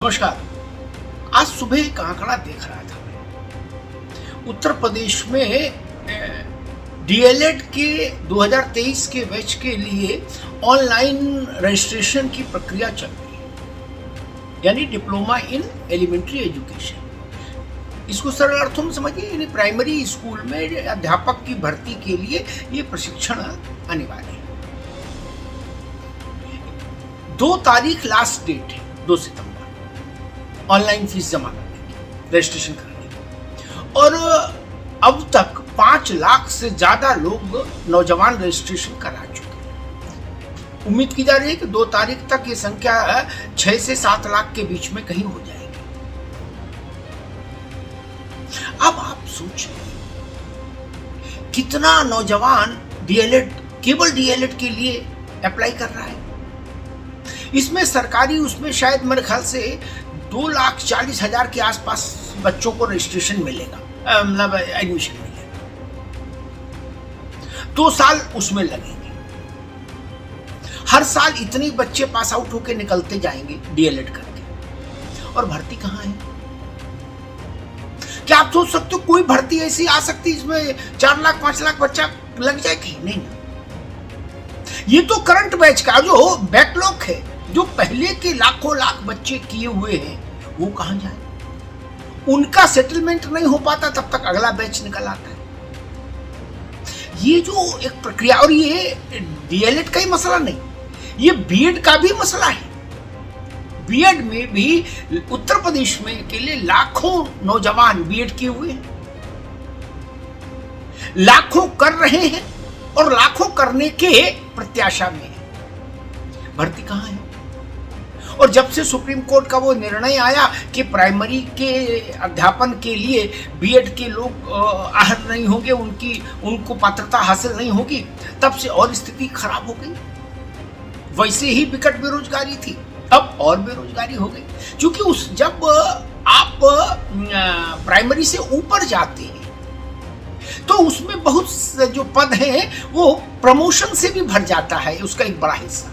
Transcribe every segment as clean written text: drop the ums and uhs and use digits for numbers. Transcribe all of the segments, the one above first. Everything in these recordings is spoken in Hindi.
नमस्कार। आज सुबह एक आंकड़ा देख रहा था मैं। उत्तर प्रदेश में डीएलएड के 2023 के बैच के लिए ऑनलाइन रजिस्ट्रेशन की प्रक्रिया चल रही है, यानी डिप्लोमा इन एलिमेंट्री एजुकेशन। इसको सरल अर्थों में समझिए, यानी प्राइमरी स्कूल में अध्यापक की भर्ती के लिए ये प्रशिक्षण अनिवार्य है। 2 तारीख लास्ट डेट है, 2 सितंबर, ऑनलाइन फीस जमा करने की, रजिस्ट्रेशन करने की। और अब तक 5 लाख से ज्यादा लोग नौजवान रजिस्ट्रेशन करा चुके हैं। उम्मीद की जा रही है कि 2 तारीख तक ये संख्या 6 से 7 लाख के बीच में कहीं हो जाएगी। अब आप सोचिए कितना नौजवान डीएलएड, केवल डीएलएड के लिए अप्लाई कर रहा है। इसमें सरकारी, उसमें शायद मेरे ख्याल से 2,40,000 के आसपास बच्चों को रजिस्ट्रेशन मिलेगा, मतलब एडमिशन मिलेगा। 2 साल उसमें लगेंगे। हर साल इतने बच्चे पास आउट होकर निकलते जाएंगे डीएलएड करके, और भर्ती कहाँ है? क्या आप सोच सकते हो कोई भर्ती ऐसी आ सकती इसमें 4 लाख 5 लाख बच्चा लग जाए? कहीं नहीं ना। ये तो करंट बैच का जो बैकलॉग है, जो पहले के लाखों लाख बच्चे किए हुए हैं, वो कहां जाए? उनका सेटलमेंट नहीं हो पाता, तब तक अगला बैच निकल आता है। ये जो एक प्रक्रिया, और ये डीएलएड का ही मसला नहीं, ये बीएड का भी मसला है। बीएड में भी उत्तर प्रदेश में के लिए लाखों नौजवान बीएड किए हुए हैं, लाखों कर रहे हैं और लाखों करने के प्रत्याशा में है। भर्ती कहां है? और जब से सुप्रीम कोर्ट का वो निर्णय आया कि प्राइमरी के अध्यापन के लिए बीएड के लोग आहत नहीं होंगे, उनको पात्रता हासिल नहीं होगी, तब से और स्थिति खराब हो गई। वैसे ही विकट बेरोजगारी थी, अब और बेरोजगारी हो गई। क्योंकि जब आप प्राइमरी से ऊपर जाते हैं तो उसमें बहुत जो पद हैं वो प्रमोशन से भी भर जाता है, उसका एक बड़ा हिस्सा।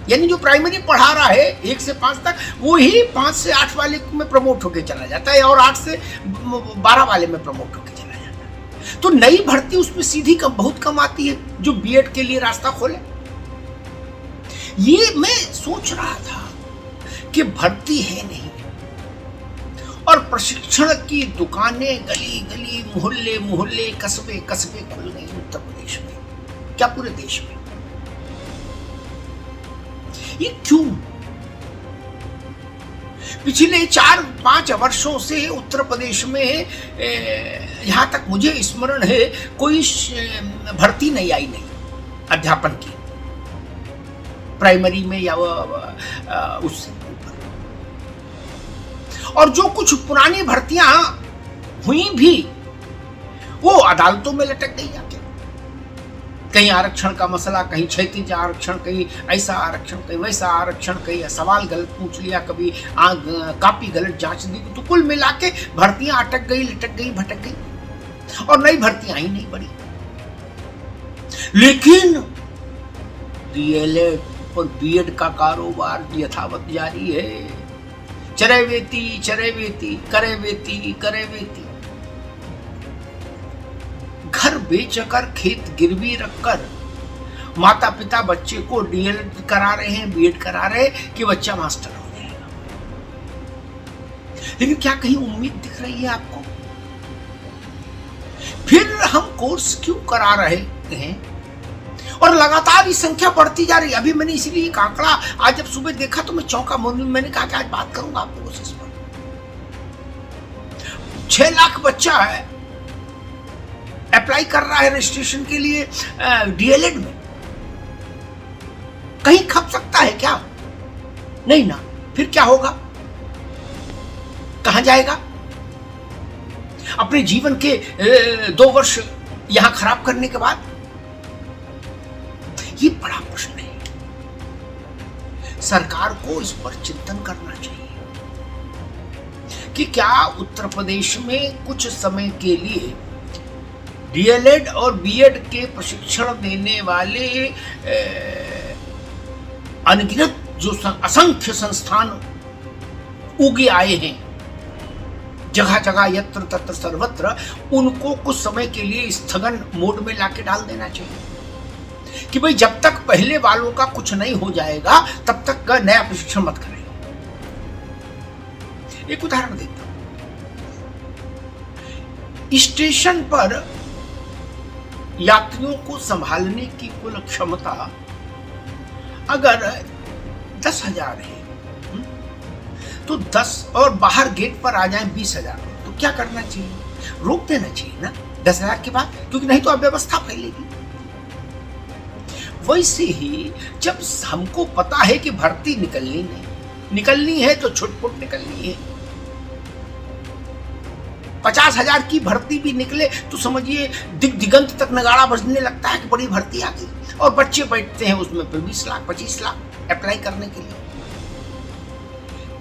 यानी जो प्राइमरी पढ़ा रहा है 1 से 5 तक, वो ही 5 से 8 वाले में प्रमोट होकर चला जाता है, और 8 से 12 वाले में प्रमोट होकर चला जाता है। तो नई भर्ती उसमें सीधी बहुत कम आती है, जो बीएड के लिए रास्ता खोले। ये मैं सोच रहा था कि भर्ती है नहीं, और प्रशिक्षण की दुकानें गली गली, मोहल्ले मोहल्ले, कस्बे कस्बे खुल गई उत्तर प्रदेश में, क्या पूरे देश में। ये क्यों? पिछले 4-5 वर्षों से उत्तर प्रदेश में यहां तक मुझे स्मरण है कोई भर्ती नहीं आई, नहीं अध्यापन की, प्राइमरी में या उससे ऊपर। और जो कुछ पुरानी भर्तियां हुई भी, वो अदालतों में लटक गई जाके। कहीं आरक्षण का मसला, कहीं क्षैतिज आरक्षण, कहीं ऐसा आरक्षण, कहीं वैसा आरक्षण, कहीं सवाल गलत पूछ लिया, कभी कॉपी गलत जांच दी, तो कुल मिला के भर्तियां अटक गई, लटक गई, भटक गई, और नई भर्तियां ही नहीं बढ़ी। लेकिन डीएलएड और बीएड का कारोबार यथावत जारी है। चरे वेती, चरे वेती, करे वेती, करे वेती। घर बेचकर, खेत गिरवी रखकर माता पिता बच्चे को डीएलएड करा रहे हैं, बीएड करा रहे हैं कि बच्चा मास्टर हो जाएगा। लेकिन क्या कहीं उम्मीद दिख रही है आपको? फिर हम कोर्स क्यों करा रहे हैं? और लगातार ये संख्या बढ़ती जा रही है। अभी मैंने इसीलिए एक आंकड़ा आज जब सुबह देखा तो मैं चौंका। मैंने कहा कि आज बात करूंगा आप लोगों से इस पर। 6 लाख बच्चा है, अप्लाई कर रहा है रजिस्ट्रेशन के लिए डीएलएड में। कहीं खप सकता है क्या? नहीं ना। फिर क्या होगा? कहां जाएगा? अपने जीवन के 2 वर्ष यहां खराब करने के बाद? ये बड़ा प्रश्न है। सरकार को इस पर चिंतन करना चाहिए कि क्या उत्तर प्रदेश में कुछ समय के लिए डीएलएड और बीएड के प्रशिक्षण देने वाले अनगिनत जो असंख्य संस्थान उगे आए हैं जगह जगह यत्र तत्र सर्वत्र, उनको कुछ समय के लिए स्थगन मोड में लाके डाल देना चाहिए कि भाई जब तक पहले वालों का कुछ नहीं हो जाएगा तब तक का नया प्रशिक्षण मत करें। एक उदाहरण देता हूं, स्टेशन पर यात्रियों को संभालने की कुल क्षमता अगर 10,000 है तो 10 और बाहर गेट पर आ जाए 20,000, तो क्या करना चाहिए? रोक देना चाहिए ना 10,000 के बाद, क्योंकि नहीं तो अव्यवस्था फैलेगी। वैसे ही जब हमको पता है कि भर्ती निकलनी है तो छुटपुट निकलनी है, 50,000 की भर्ती भी निकले तो समझिए दिगंत तक नगाड़ा बजने लगता है कि बड़ी भर्ती आ गई, और बच्चे बैठते हैं उसमें 20 लाख 25 लाख अप्लाई करने के लिए।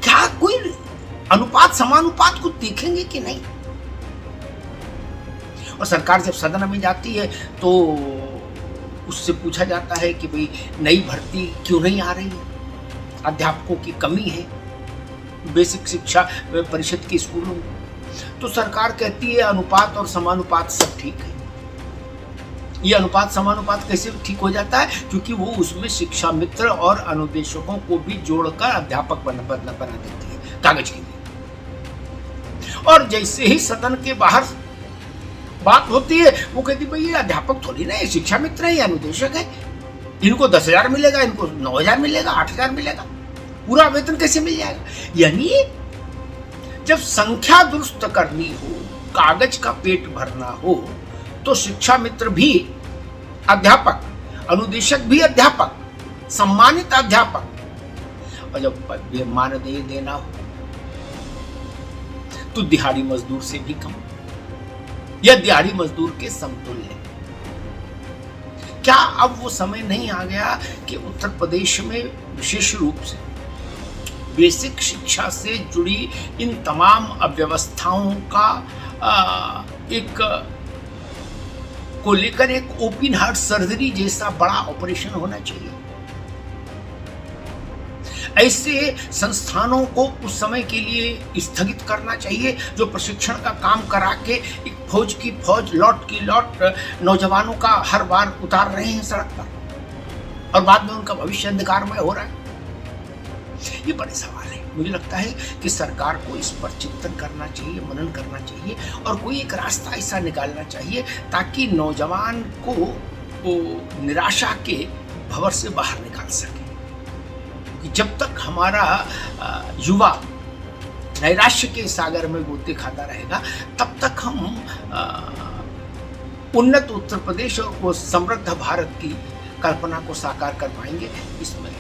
क्या कोई अनुपात समानुपात को देखेंगे कि नहीं? और सरकार जब सदन में जाती है तो उससे पूछा जाता है कि भाई नई भर्ती क्यों नहीं आ रही है? अध्यापकों की कमी है बेसिक शिक्षा परिषद के स्कूलों में, तो सरकार कहती है अनुपात और समानुपात सब ठीक है। ये अनुपात समानुपात कैसे ठीक हो जाता है? क्योंकि वो उसमें शिक्षा मित्र और अनुदेशकों को भी जोड़कर अध्यापक बना देती है कागज के लिए। और जैसे ही सदन के बाहर बात होती है वो कहती भाई ये अध्यापक थोड़ी ना, ये शिक्षा मित्र है, ये अनुदेशक है, इनको 10,000 मिलेगा, इनको 9,000 मिलेगा, 8,000 मिलेगा, पूरा वेतन कैसे मिल जाएगा? यानी जब संख्या दुरुस्त करनी हो, कागज का पेट भरना हो, तो शिक्षा मित्र भी अध्यापक, अनुदेशक भी अध्यापक, सम्मानित अध्यापक, और जब मानदेय देना हो तो दिहाड़ी मजदूर से भी कम या दिहाड़ी मजदूर के समतुल्य। क्या अब वो समय नहीं आ गया कि उत्तर प्रदेश में विशेष रूप से बेसिक शिक्षा से जुड़ी इन तमाम अव्यवस्थाओं का को लेकर एक ओपन हार्ट सर्जरी जैसा बड़ा ऑपरेशन होना चाहिए? ऐसे संस्थानों को उस समय के लिए स्थगित करना चाहिए जो प्रशिक्षण का काम करा के एक फौज की फौज लौट की लौट नौजवानों का हर बार उतार रहे हैं सड़क पर, और बाद में उनका भविष्य अंधकारमय हो रहा है। ये बड़े सवाल है। मुझे लगता है कि सरकार को इस पर चिंतन करना चाहिए, मनन करना चाहिए, और कोई एक रास्ता ऐसा निकालना चाहिए ताकि नौजवान को निराशा के भंवर से बाहर निकाल सके। जब तक हमारा युवा नैराश्य के सागर में गोते खाता रहेगा तब तक हम उन्नत उत्तर प्रदेश और समृद्ध भारत की कल्पना को साकार कर पाएंगे, इसमें